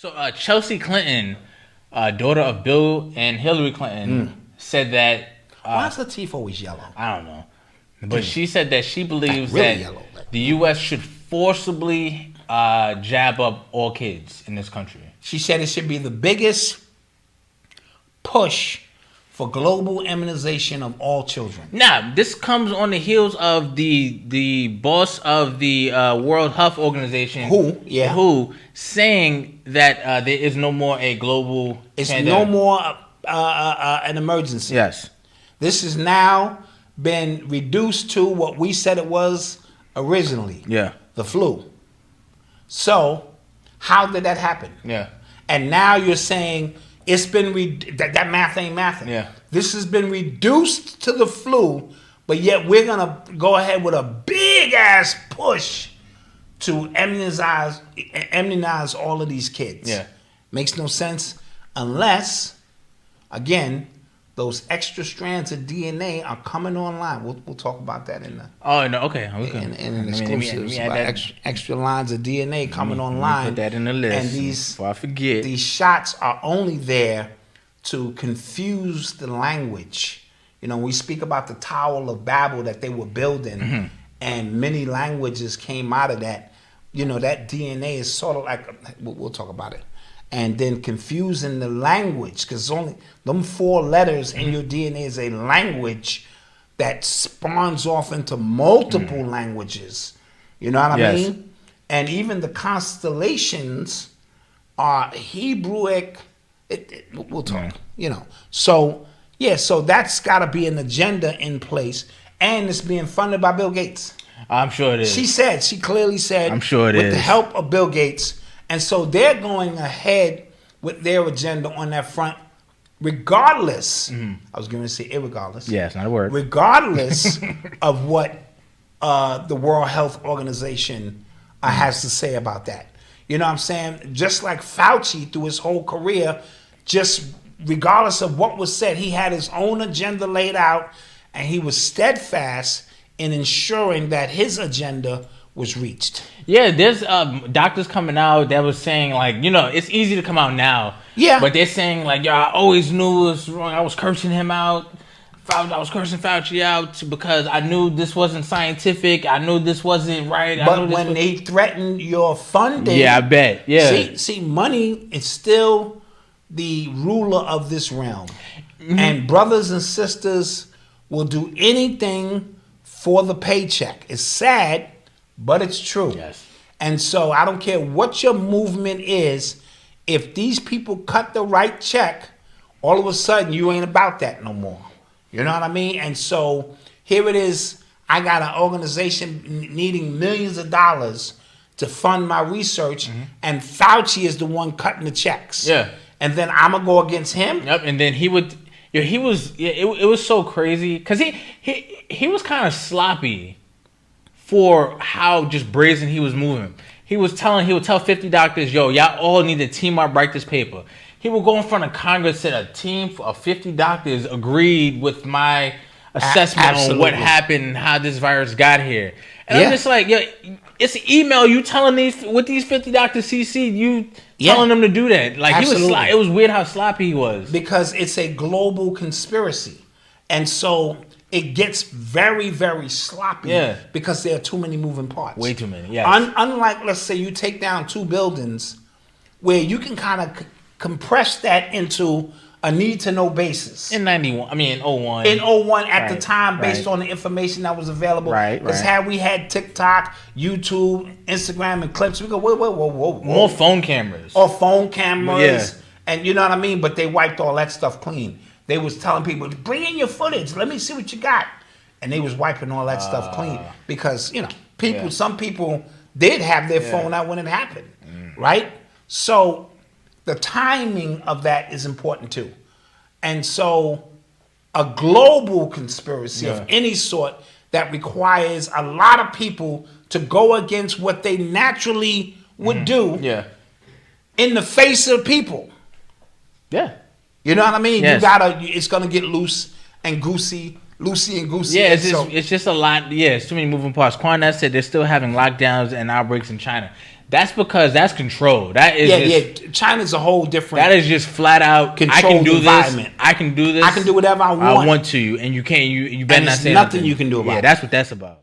So Chelsea Clinton, daughter of Bill and Hillary Clinton, said that. Why is her teeth always yellow? I don't know. But she said that she believes really that yellow, the U.S. should forcibly jab up all kids in this country. She said it should be the biggest push for global immunization of all children. Now, this comes on the heels of the boss of the World Health Organization, WHO, saying that there is no more a global pandemic. No more an emergency. Yes. This has now been reduced to what we said it was originally. Yeah. The flu. So, how did that happen? Yeah. And now you're saying it's been that math ain't mathing. Yeah. This has been reduced to the flu, but yet we're gonna go ahead with a big ass push to immunize all of these kids. Yeah. Makes no sense unless, again, those extra strands of DNA are coming online. We'll talk about that in the. Oh no! Okay. In an exclusive about extra lines of DNA coming online. Put that in the list. And before I forget, these shots are only there to confuse the language. You know, we speak about the Tower of Babel that they were building, and many languages came out of that. You know, that DNA is sort of like we'll talk about it. And then confusing the language, because only them 4 letters in your DNA is a language that spawns off into multiple languages. You know what I mean? And even the constellations are Hebrewic. We'll talk. You know, so so that's got to be an agenda in place, and it's being funded by Bill Gates. I'm sure it is. She clearly said, I'm sure it with is. the help of Bill Gates. And so they're going ahead with their agenda on that front, regardless. I was going to say irregardless. Yeah, it's not a word. Regardless of what the World Health Organization has to say about that. You know what I'm saying? Just like Fauci through his whole career, just regardless of what was said, he had his own agenda laid out, and he was steadfast in ensuring that his agenda was reached. Yeah, there's doctors coming out that was saying, like, you know, it's easy to come out now. Yeah. But they're saying, like, yo, I always knew it was wrong. I was cursing him out. I was cursing Fauci out because I knew this wasn't scientific. I knew this wasn't right. But when they threaten your funding... Yeah, I bet. Yeah. See, money is still the ruler of this realm. And brothers and sisters will do anything for the paycheck. It's sad, but it's true. Yes. And so I don't care what your movement is, if these people cut the right check, all of a sudden you ain't about that no more. You know what I mean? And so here it is. I got an organization needing millions of dollars to fund my research, and Fauci is the one cutting the checks. Yeah. And then I'm going to go against him? Yep, and then he would... Yeah, he was... Yeah, it was so crazy, because he was kind of sloppy for how just brazen he was moving. He would tell 50 doctors, yo, y'all all need to team up, write this paper. He would go in front of Congress, said a team of 50 doctors agreed with my assessment on what happened, how this virus got here. And I'm just like, yo, it's an email you telling these 50 doctors CC, you telling them to do that. Like, it was weird how sloppy he was. Because it's a global conspiracy. And so it gets very, very sloppy because there are too many moving parts. Way too many, yes. Unlike, let's say, you take down 2 buildings where you can kind of compress that into a need-to-know basis. In 91, I mean in 01. In 01 at the time, based on the information that was available. Because had we had TikTok, YouTube, Instagram, and clips, we go, whoa. More phone cameras. Or phone cameras. Yeah. And you know what I mean? But they wiped all that stuff clean. They was telling people, bring in your footage. Let me see what you got. And they was wiping all that stuff clean. Because, you know, some people did have their phone out when it happened. Right? So the timing of that is important too. And so a global conspiracy of any sort that requires a lot of people to go against what they naturally would do in the face of people. Yeah. You know what I mean? Yes. It's gonna get loose and goosey. Yeah, it's just a lot. Yeah, it's too many moving parts. Quanaz said they're still having lockdowns and outbreaks in China. That's because that's control. That is China's a whole different. That is just flat out. Controlled I can do environment. this. I can do this. I can do whatever I want. I want to, and you can't. You better and not there's say nothing you can do about it. Yeah, that's what that's about.